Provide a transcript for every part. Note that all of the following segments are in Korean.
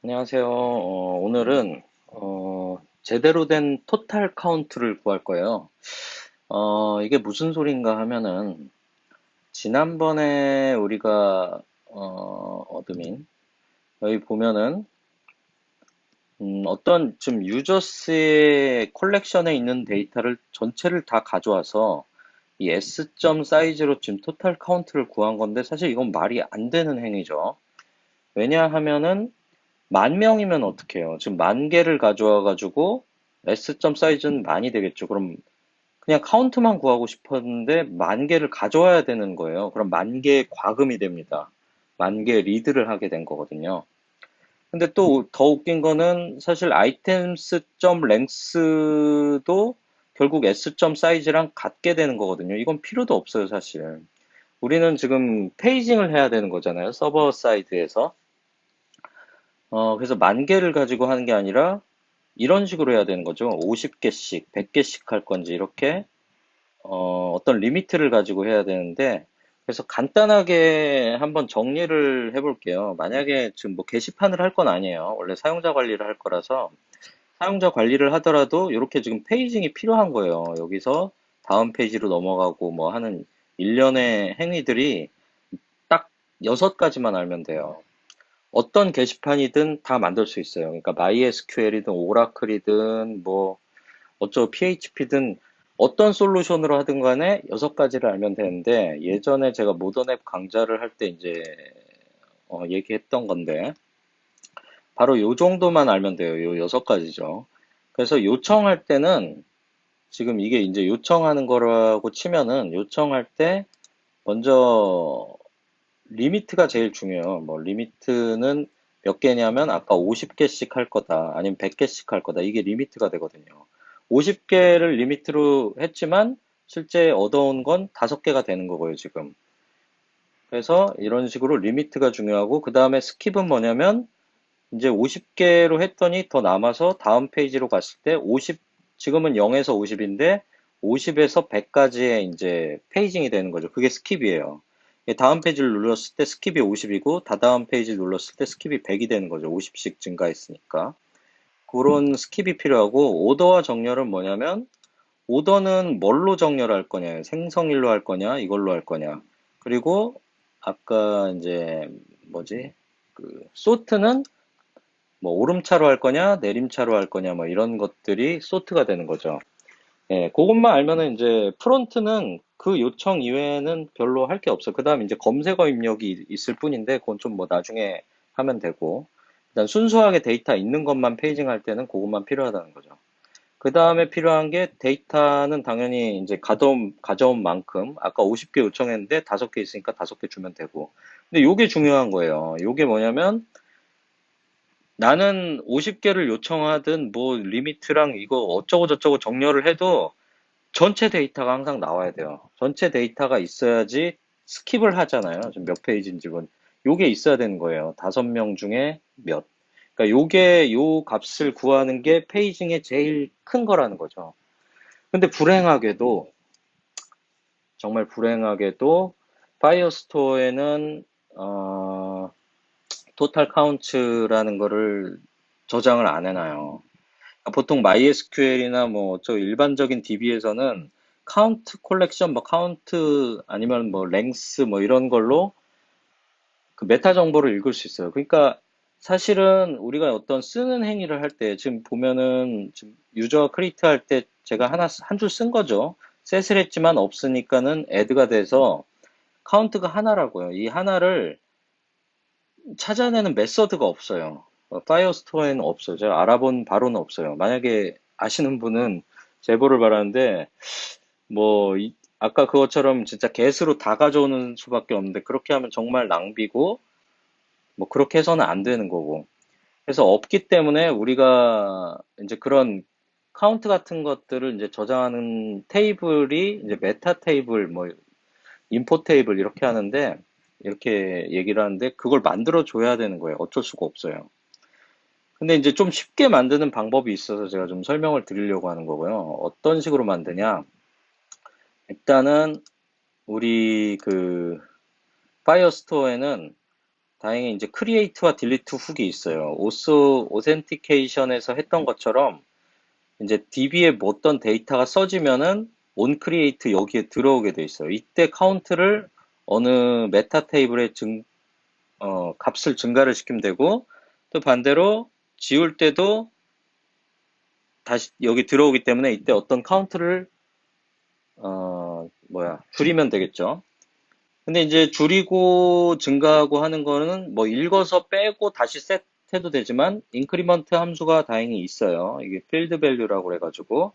안녕하세요. 오늘은 제대로 된 토탈 카운트를 구할 거예요. 이게 무슨 소린가 하면은 지난번에 우리가 어드민 여기 보면은 어떤 좀 유저스의 컬렉션에 있는 데이터를 전체를 다 가져와서 이 S 점 사이즈로 지금 토탈 카운트를 구한 건데 사실 이건 말이 안 되는 행위죠. 왜냐하면은 10,000명이면 어떡해요? 지금 10,000개를 가져와 가지고 S점 사이즈는 많이 되겠죠. 그럼 그냥 카운트만 구하고 싶었는데 10,000개를 가져와야 되는 거예요. 그럼 10,000개의 과금이 됩니다. 10,000개 리드를 하게 된 거거든요. 근데 또 더 웃긴 거는 사실 아이템스 점 랭스도 결국 S점 사이즈랑 같게 되는 거거든요. 이건 필요도 없어요, 사실. 우리는 지금 페이징을 해야 되는 거잖아요. 서버 사이드에서. 그래서 10,000개를 가지고 하는 게 아니라 이런 식으로 해야 되는 거죠. 50개씩, 100개씩 할 건지 이렇게 어떤 리미트를 가지고 해야 되는데 그래서 간단하게 한번 정리를 해볼게요. 만약에 지금 뭐 게시판을 할 건 아니에요. 원래 사용자 관리를 할 거라서 사용자 관리를 하더라도 이렇게 지금 페이징이 필요한 거예요. 여기서 다음 페이지로 넘어가고 뭐 하는 일련의 행위들이 딱 6가지만 알면 돼요. 어떤 게시판이든 다 만들 수 있어요. 그러니까 MySQL이든 오라클이든 뭐 어쩌고 PHP든 어떤 솔루션으로 하든 간에 6가지를 알면 되는데 예전에 제가 모던 앱 강좌를 할 때 이제 얘기했던 건데 바로 요 정도만 알면 돼요. 요 6가지죠. 그래서 요청할 때는 지금 이게 이제 요청하는 거라고 치면은 요청할 때 먼저 리미트가 제일 중요해요. 뭐 리미트는 몇 개냐면 아까 50개씩 할 거다. 아니면 100개씩 할 거다. 이게 리미트가 되거든요. 50개를 리미트로 했지만 실제 얻어온 건 5개가 되는 거고요, 지금. 그래서 이런 식으로 리미트가 중요하고 그 다음에 스킵은 뭐냐면 이제 50개로 했더니 더 남아서 다음 페이지로 갔을 때 50, 지금은 0에서 50인데 50에서 100까지의 이제 페이징이 되는 거죠. 그게 스킵이에요. 다음 페이지를 눌렀을 때 스킵이 50이고 다다음 페이지를 눌렀을 때 스킵이 100이 되는 거죠. 50씩 증가했으니까. 그런 스킵이 필요하고 오더와 정렬은 뭐냐면 오더는 뭘로 정렬할 거냐, 생성일로 할 거냐, 이걸로 할 거냐. 그리고 아까 이제 뭐지? 그 소트는 뭐 오름차로 할 거냐, 내림차로 할 거냐, 뭐 이런 것들이 소트가 되는 거죠. 예, 그것만 알면은 이제 프론트는 그 요청 이외에는 별로 할 게 없어. 그 다음 이제 검색어 입력이 있을 뿐인데, 그건 좀 뭐 나중에 하면 되고, 일단 순수하게 데이터 있는 것만 페이징 할 때는 그것만 필요하다는 거죠. 그 다음에 필요한 게 데이터는 당연히 이제 가져온 만큼, 아까 50개 요청했는데 5개 있으니까 5개 주면 되고. 근데 요게 중요한 거예요. 요게 뭐냐면, 나는 50개를 요청하든 뭐 리미트랑 이거 어쩌고 저쩌고 정렬을 해도 전체 데이터가 항상 나와야 돼요. 전체 데이터가 있어야지 스킵을 하잖아요. 지금 몇 페이지인지 본. 요게 있어야 되는 거예요. 5명 중에 몇. 그러니까 요게 요 값을 구하는 게 페이징의 제일 큰 거라는 거죠. 근데 불행하게도 정말 불행하게도 파이어스토어에는 토탈 카운트라는 거를 저장을 안 해놔요. 보통 MySQL이나 뭐 저 일반적인 DB에서는 카운트 콜렉션, 뭐 카운트 아니면 뭐 랭스 뭐 이런 걸로 그 메타 정보를 읽을 수 있어요. 그러니까 사실은 우리가 어떤 쓰는 행위를 할 때 지금 보면은 지금 유저 크리에이트 할 때 제가 하나 한 줄 쓴 거죠. 셋을 했지만 없으니까는 애드가 돼서 카운트가 하나라고요. 이 하나를 찾아내는 메서드가 없어요. 파이어스토어에는 없어요. 제가 알아본 바로는 없어요. 만약에 아시는 분은 제보를 바라는데, 뭐, 아까 그것처럼 진짜 개수로 다 가져오는 수밖에 없는데, 그렇게 하면 정말 낭비고, 뭐, 그렇게 해서는 안 되는 거고. 그래서 없기 때문에 우리가 이제 그런 카운트 같은 것들을 이제 저장하는 테이블이 이제 메타 테이블, 뭐, 인포 테이블 이렇게 하는데, 이렇게 얘기를 하는데, 그걸 만들어 줘야 되는 거예요. 어쩔 수가 없어요. 근데 이제 좀 쉽게 만드는 방법이 있어서 제가 좀 설명을 드리려고 하는 거고요. 어떤 식으로 만드냐? 일단은 우리 그 파이어스토어에는 다행히 이제 크리에이트와 딜리트 훅이 있어요. 오센티케이션에서 했던 것처럼 이제 DB에 뭐 어떤 데이터가 써지면은 on create 여기에 들어오게 돼 있어요. 이때 카운트를 어느 메타 테이블에 값을 증가를 시키면 되고, 또 반대로 지울 때도 다시 여기 들어오기 때문에 이때 어떤 카운트를 줄이면 되겠죠. 근데 이제 줄이고 증가하고 하는 거는 뭐 읽어서 빼고 다시 셋해도 되지만 인크리먼트 함수가 다행히 있어요. 이게 필드 밸류라고 그래가지고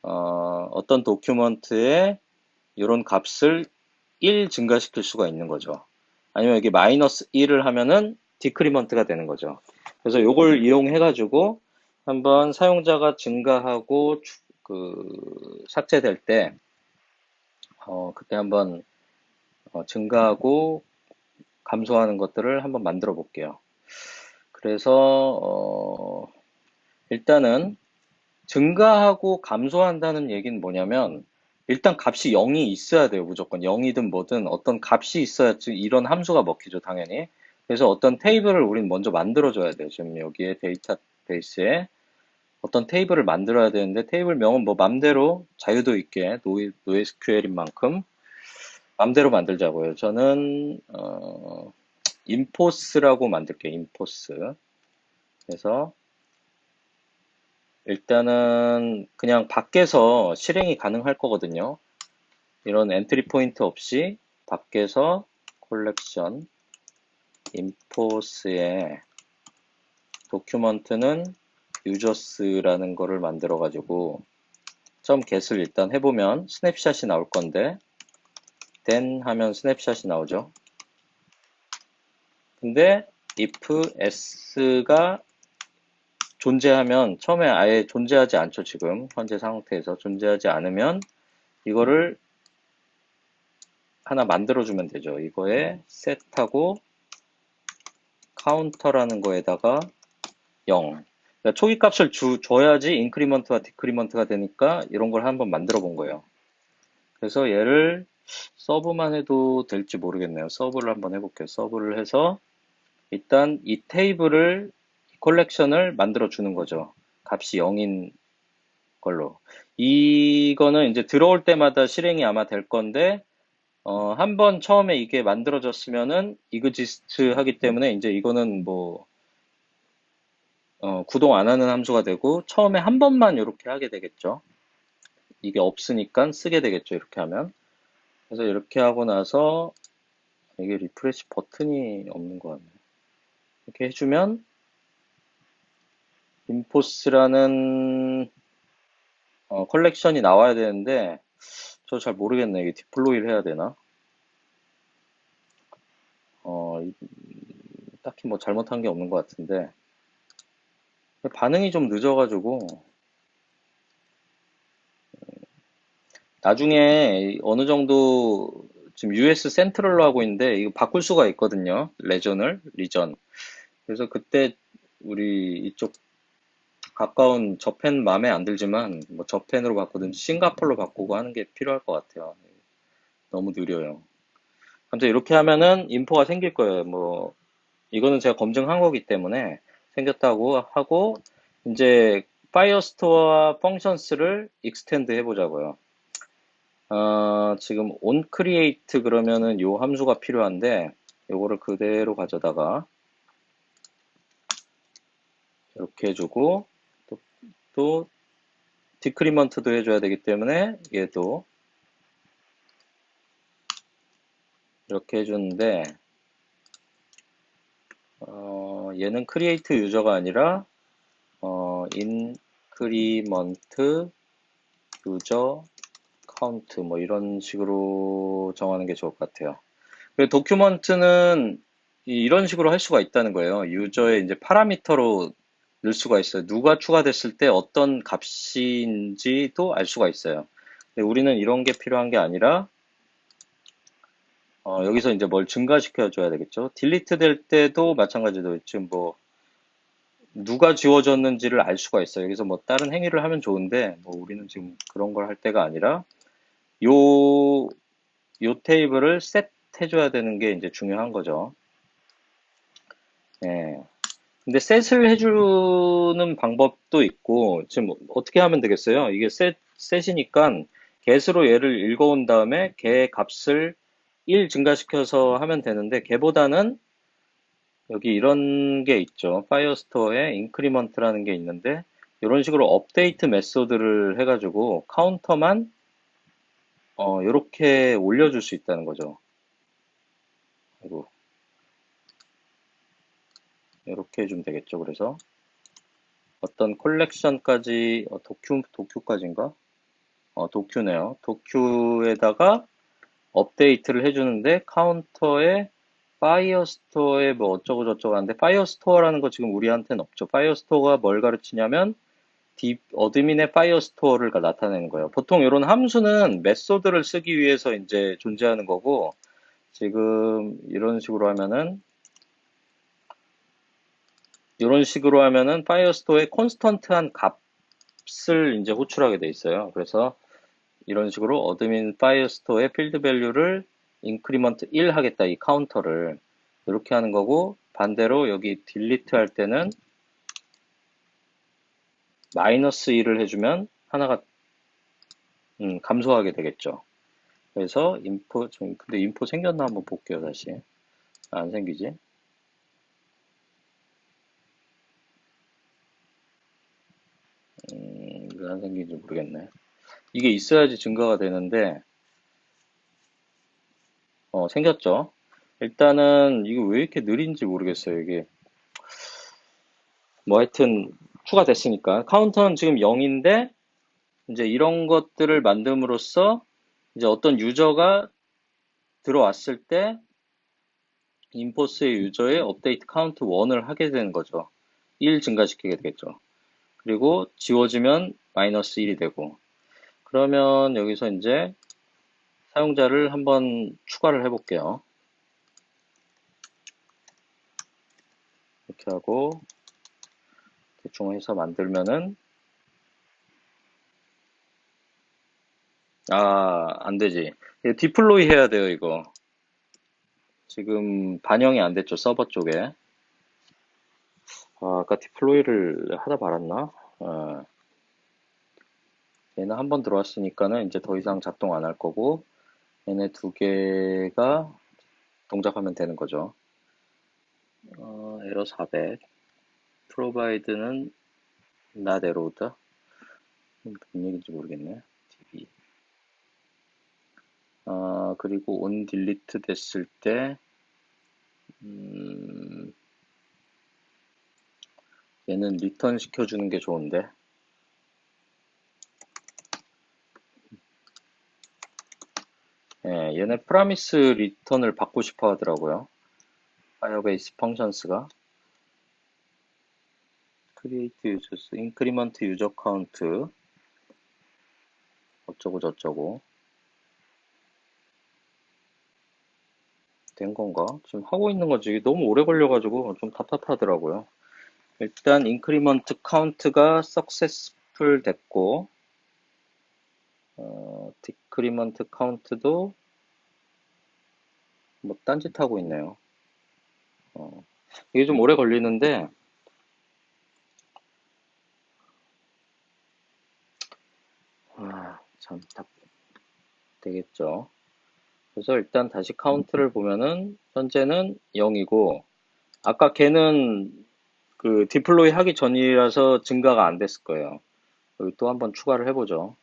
어떤 도큐먼트에 이런 값을 1 증가시킬 수가 있는 거죠. 아니면 여기 마이너스 1을 하면은 디크리먼트가 되는 거죠. 그래서 이걸 이용해가지고 한번 사용자가 증가하고 삭제될 때 그때 한번 증가하고 감소하는 것들을 한번 만들어 볼게요. 그래서 일단은 증가하고 감소한다는 얘기는 뭐냐면 일단 값이 0이 있어야 돼요. 무조건 0이든 뭐든 어떤 값이 있어야지 이런 함수가 먹히죠, 당연히. 그래서 어떤 테이블을 우리는 먼저 만들어 줘야 돼요. 지금 여기에 데이터베이스에 어떤 테이블을 만들어야 되는데 테이블 명은 뭐 맘대로 자유도 있게 NoSQL인 만큼 맘대로 만들자고요. 저는 인포스라고 만들게요. 인포스. 그래서 일단은 그냥 밖에서 실행이 가능할 거거든요. 이런 엔트리 포인트 없이 밖에서 콜렉션 인포스에 도큐먼트는 유저스라는 거를 만들어 가지고 처음 get을 일단 해보면 스냅샷이 나올 건데 then 하면 스냅샷이 나오죠. 근데 if s가 존재하면 처음에 아예 존재하지 않죠. 지금 현재 상태에서 존재하지 않으면 이거를 하나 만들어주면 되죠. 이거에 set하고 카운터라는 거에다가 0. 그러니까 초기 값을 줘야지 인크리먼트와 디크리먼트가 되니까 이런 걸 한번 만들어 본 거예요. 그래서 얘를 서브만 해도 될지 모르겠네요. 서브를 한번 해볼게요. 서브를 해서 일단 이 테이블을 컬렉션을 만들어 주는 거죠. 값이 0인 걸로. 이거는 이제 들어올 때마다 실행이 아마 될 건데 한번 처음에 이게 만들어졌으면은 exist 하기 때문에 이제 이거는 뭐 구동 안 하는 함수가 되고 처음에 한 번만 이렇게 하게 되겠죠. 이게 없으니까 쓰게 되겠죠. 이렇게 하면. 그래서 이렇게 하고 나서 이게 리프레시 버튼이 없는 것 같네요. 이렇게 해주면 인포스라는 컬렉션이 나와야 되는데 저 잘 모르겠네. 이게 디플로이를 해야 되나? 딱히 뭐 잘못한 게 없는 것 같은데 반응이 좀 늦어가지고 나중에 어느 정도 지금 US 센트럴로 하고 있는데 이거 바꿀 수가 있거든요. 리전. 그래서 그때 우리 이쪽 가까운 저펜 마음에 안 들지만 뭐 저펜으로 바꾸든지 싱가폴로 바꾸고 하는 게 필요할 것 같아요. 너무 느려요. 아무튼 이렇게 하면은 인포가 생길 거예요. 뭐 이거는 제가 검증한 거기 때문에 생겼다고 하고 이제 파이어스토어 펑션스를 익스텐드 해보자고요. 지금 onCreate 그러면은 요 함수가 필요한데 요거를 그대로 가져다가 이렇게 해주고 또 디크리먼트도 해줘야 되기 때문에 얘도 이렇게 해주는데 얘는 create 유저가 아니라 increment user count 뭐 이런 식으로 정하는 게 좋을 것 같아요. 도큐먼트는 이런 식으로 할 수가 있다는 거예요. 유저의 이제 파라미터로 넣을 수가 있어요. 누가 추가됐을 때 어떤 값인지도 알 수가 있어요. 근데 우리는 이런 게 필요한 게 아니라 여기서 이제 뭘 증가시켜 줘야 되겠죠. 딜리트 될 때도 마찬가지로 지금 뭐 누가 지워졌는지를 알 수가 있어요. 여기서 뭐 다른 행위를 하면 좋은데 뭐 우리는 지금 그런 걸 할 때가 아니라 요 테이블을 셋 해줘야 되는 게 이제 중요한 거죠. 예. 근데 셋을 해주는 방법도 있고, 지금 어떻게 하면 되겠어요? 이게 셋이니까 get으로 얘를 읽어온 다음에 걔 값을 1 증가시켜서 하면 되는데, 걔보다는 여기 이런 게 있죠. 파이어스토어에 인크리먼트라는 게 있는데, 이런 식으로 업데이트 메소드를 해가지고 카운터만 이렇게 올려줄 수 있다는 거죠. 그리고 이렇게 해주면 되겠죠. 그래서 어떤 콜렉션까지 도큐까지인가? 도큐네요. 도큐에다가 업데이트를 해주는데 카운터에 파이어스토어에 뭐 어쩌고 저쩌고 하는데 파이어스토어라는 거 지금 우리한테는 없죠. 파이어스토어가 뭘 가르치냐면 어드민의 파이어스토어를 나타내는 거예요. 보통 이런 함수는 메소드를 쓰기 위해서 이제 존재하는 거고 지금 이런 식으로 하면은 파이어스토어에 콘스턴트한 값을 이제 호출하게 돼 있어요. 그래서 이런 식으로 어드민 파이어스토어의 필드 밸류를 인크리먼트 1 하겠다, 이 카운터를. 이렇게 하는 거고, 반대로 여기 딜리트 할 때는 마이너스 1을 해주면 하나가 감소하게 되겠죠. 그래서 근데 인포 생겼나 한번 볼게요, 다시. 안 생기지? 왜 안 생긴지 모르겠네. 이게 있어야지 증가가 되는데, 생겼죠? 일단은 이거 왜 이렇게 느린지 모르겠어요, 이게. 뭐 하여튼 추가됐으니까. 카운터는 지금 0인데, 이제 이런 것들을 만듦으로써 이제 어떤 유저가 들어왔을 때 인포스의 유저의 업데이트 카운트 1을 하게 되는 거죠. 1 증가시키게 되겠죠. 그리고 지워지면 마이너스 1이 되고 그러면 여기서 이제 사용자를 한번 추가를 해 볼게요. 이렇게 하고 대충 해서 만들면은 안 되지. 디플로이 해야 돼요, 이거. 지금 반영이 안 됐죠, 서버 쪽에. 아까 디플로이를 하다 말았나? 얘는 한 번 들어왔으니까는 이제 더 이상 작동 안 할 거고, 얘네 두 개가 동작하면 되는 거죠. 에러 400. provide는 not allowed. 무슨 얘기인지 모르겠네. DB. 그리고 on delete 됐을 때, 얘는 리턴 시켜주는 게 좋은데. 예, 얘네 프라미스 리턴을 받고 싶어 하더라고요. 파이어베이스 펑션스가. create users, increment user count, 어쩌고 저쩌고. 된 건가? 지금 하고 있는 거지. 너무 오래 걸려가지고 좀 답답하더라고요. 일단 인크리먼트 카운트가 석세스풀 됐고 디크리먼트 카운트도 뭐 딴짓하고 있네요. 이게 좀 오래 걸리는데 참 되겠죠. 그래서 일단 다시 카운트를 보면은 현재는 0이고 아까 걔는 그 디플로이 하기 전이라서 증가가 안 됐을 거예요. 여기 또 한번 추가를 해보죠.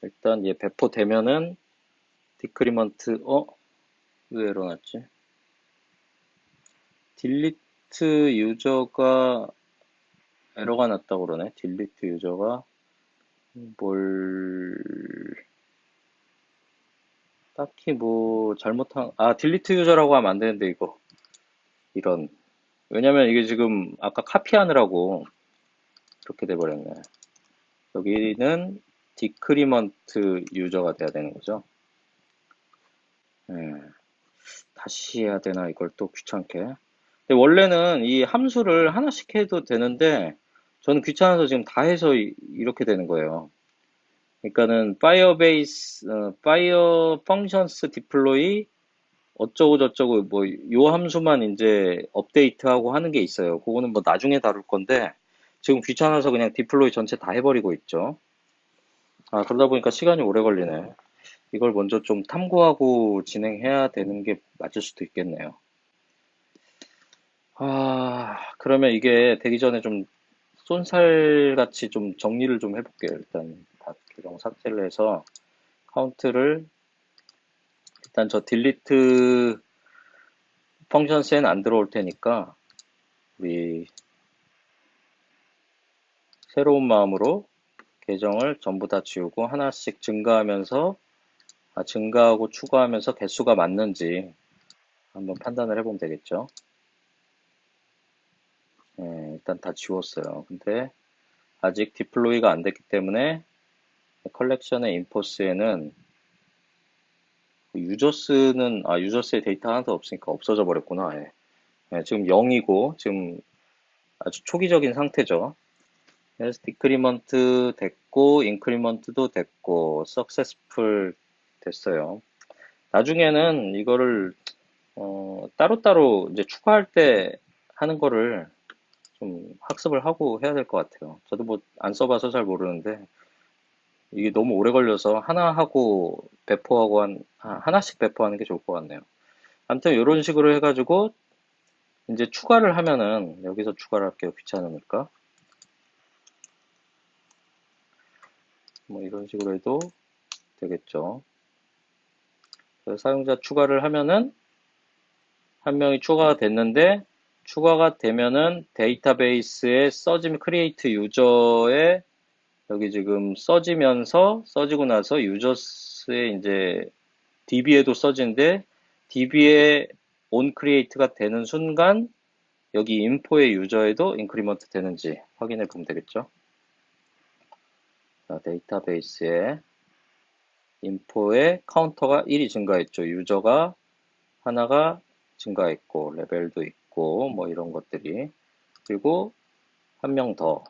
일단 얘 배포되면은 디크리먼트 왜 에러 났지? 딜리트 유저가 에러가 났다고 그러네. 딜리트 유저가 뭘 딱히 뭐 딜리트 유저라고 하면 안 되는데 이거 이런 왜냐면 이게 지금 아까 카피하느라고 그렇게 돼버렸네. 여기는 디크리먼트 유저가 돼야 되는 거죠. 예, 다시 해야 되나 이걸 또 귀찮게. 근데 원래는 이 함수를 하나씩 해도 되는데 저는 귀찮아서 지금 다 해서 이렇게 되는 거예요. 그러니까는 파이어 펑션스 디플로이 어쩌고 저쩌고 뭐 요 함수만 이제 업데이트하고 하는 게 있어요. 그거는 뭐 나중에 다룰 건데 지금 귀찮아서 그냥 디플로이 전체 다 해버리고 있죠. 아, 그러다 보니까 시간이 오래 걸리네. 이걸 먼저 좀 탐구하고 진행해야 되는 게 맞을 수도 있겠네요. 아, 그러면 이게 되기 전에 좀 쏜살같이 좀 정리를 좀 해볼게요. 일단 다 계정 삭제를 해서 카운트를 일단 저 딜리트 펑션스에는 안 들어올 테니까 우리 새로운 마음으로 계정을 전부 다 지우고 하나씩 증가하면서 증가하고 추가하면서 개수가 맞는지 한번 판단을 해보면 되겠죠. 일단 다 지웠어요. 근데 아직 디플로이가 안 됐기 때문에 컬렉션의 인포스에는 유저스의 데이터 하나도 없으니까 없어져 버렸구나. 예. 지금 0이고 지금 아주 초기적인 상태죠. 그래서 디크리먼트 됐고 인크리먼트도 됐고 석세스풀 됐어요. 나중에는 이거를 따로따로 이제 추가할 때 하는 거를 좀 학습을 하고 해야 될 것 같아요. 저도 뭐 안 써봐서 잘 모르는데 이게 너무 오래 걸려서 하나 하고 배포하고 하나씩 배포하는 게 좋을 것 같네요. 아무튼 이런 식으로 해가지고 이제 추가를 하면은 여기서 추가를 할게요. 귀찮으니까 뭐 이런 식으로 해도 되겠죠. 그래서 사용자 추가를 하면은 한 명이 추가가 됐는데 추가가 되면은 데이터베이스에 써지면 크리에이트 유저에 여기 지금 써지고 나서 유저스의 이제 DB에도 써지는데 DB에 온 크리에이트가 되는 순간 여기 인포의 유저에도 인크리먼트 되는지 확인해 보면 되겠죠. 자, 데이터베이스에 인포의 카운터가 1이 증가했죠. 유저가 하나가 증가했고 레벨도 있고 뭐 이런 것들이 그리고 한 명 더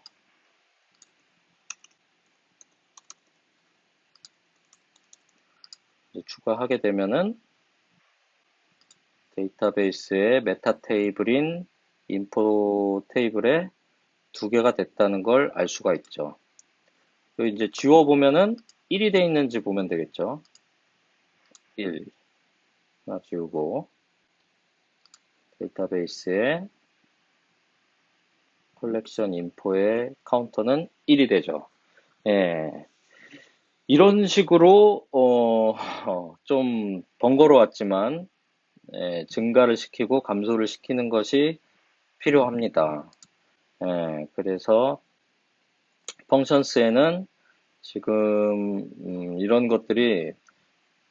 추가하게 되면은 데이터베이스의 메타 테이블인 인포 테이블에 두 개가 됐다는 걸 알 수가 있죠. 그리고 이제 지워보면은 1이 돼 있는지 보면 되겠죠. 1 하나 지우고 데이터베이스에 컬렉션 인포의 카운터는 1이 되죠. 예. 이런 식으로 좀 번거로웠지만 증가를 시키고 감소를 시키는 것이 필요합니다. 그래서 펑션스에는 지금 이런 것들이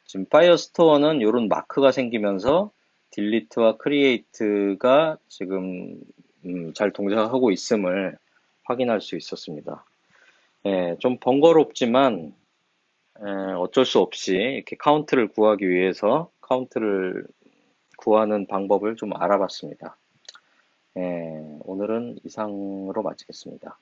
지금 파이어스토어는 이런 마크가 생기면서 딜리트와 크리에이트가 지금 잘 동작하고 있음을 확인할 수 있었습니다. 좀 번거롭지만 어쩔 수 없이 이렇게 카운트를 구하기 위해서 카운트를 구하는 방법을 좀 알아봤습니다. 오늘은 이상으로 마치겠습니다.